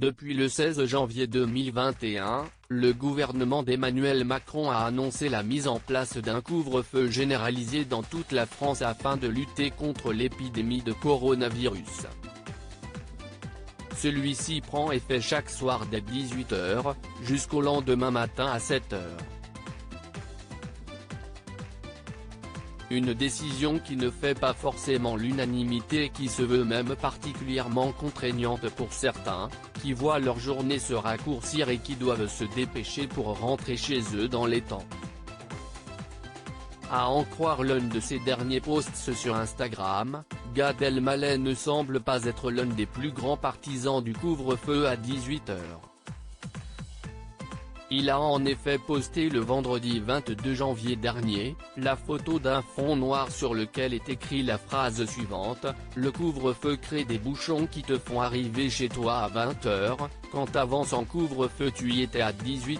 Depuis le 16 janvier 2021, le gouvernement d'Emmanuel Macron a annoncé la mise en place d'un couvre-feu généralisé dans toute la France afin de lutter contre l'épidémie de coronavirus. Celui-ci prend effet chaque soir dès 18 h, jusqu'au lendemain matin à 7 h. Une décision qui ne fait pas forcément l'unanimité et qui se veut même particulièrement contraignante pour certains, qui voient leur journée se raccourcir et qui doivent se dépêcher pour rentrer chez eux dans les temps. À en croire l'un de ses derniers posts sur Instagram, Gad Elmaleh ne semble pas être l'un des plus grands partisans du couvre-feu à 18 h. Il a en effet posté le vendredi 22 janvier dernier, la photo d'un fond noir sur lequel est écrit la phrase suivante: « Le couvre-feu crée des bouchons qui te font arriver chez toi à 20 h, quand avant sans couvre-feu tu y étais à 18 h. »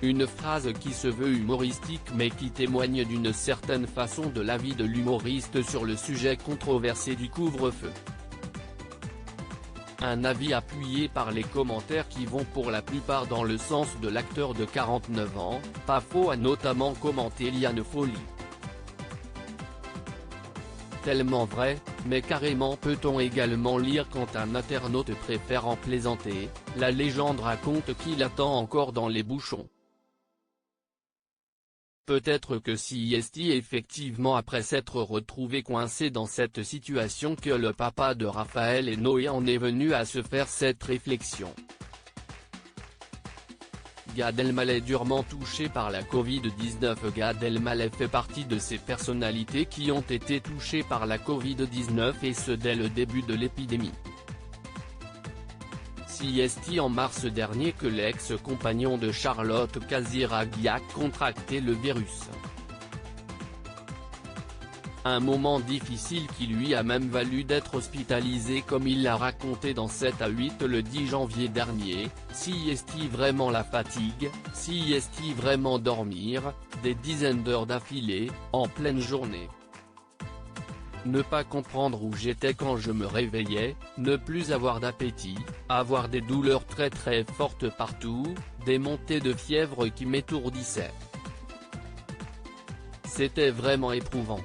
Une phrase qui se veut humoristique mais qui témoigne d'une certaine façon de l'avis de l'humoriste sur le sujet controversé du couvre-feu. Un avis appuyé par les commentaires qui vont pour la plupart dans le sens de l'acteur de 49 ans, Pas Faux a notamment commenté Liane Folly. Tellement vrai, mais carrément peut-on également lire quand un internaute préfère en plaisanter, la légende raconte qu'il attend encore dans les bouchons. Peut-être que si est effectivement après s'être retrouvé coincé dans cette situation que le papa de Raphaël et Noé en est venu à se faire cette réflexion. Gad Elmaleh durement touché par la Covid-19. Gad Elmaleh fait partie de ces personnalités qui ont été touchées par la Covid-19 et ce dès le début de l'épidémie. C'est en mars dernier que l'ex-compagnon de Charlotte Casiraghi contracté le virus. Un moment difficile qui lui a même valu d'être hospitalisé comme il l'a raconté dans 7 à 8 le 10 janvier dernier. C'est vraiment la fatigue, c'est vraiment dormir, des dizaines d'heures d'affilée, en pleine journée. Ne pas comprendre où j'étais quand je me réveillais, ne plus avoir d'appétit, avoir des douleurs très fortes partout, des montées de fièvre qui m'étourdissaient. C'était vraiment éprouvant.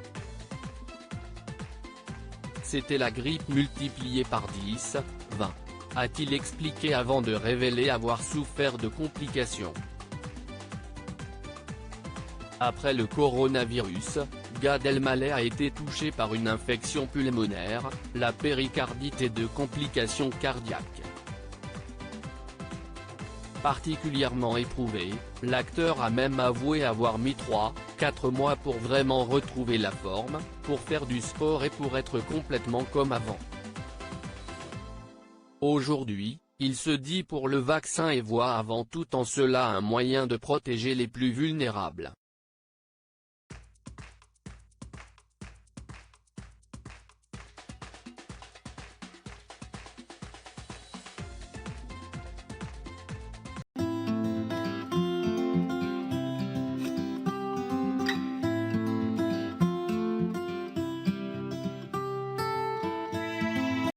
C'était la grippe multipliée par 10, 20, a-t-il expliqué avant de révéler avoir souffert de complications. Après le coronavirus, Gad Elmaleh a été touché par une infection pulmonaire, la péricardite et de complications cardiaques. Particulièrement éprouvé, l'acteur a même avoué avoir mis 3-4 mois pour vraiment retrouver la forme, pour faire du sport et pour être complètement comme avant. Aujourd'hui, il se dit pour le vaccin et voit avant tout en cela un moyen de protéger les plus vulnérables.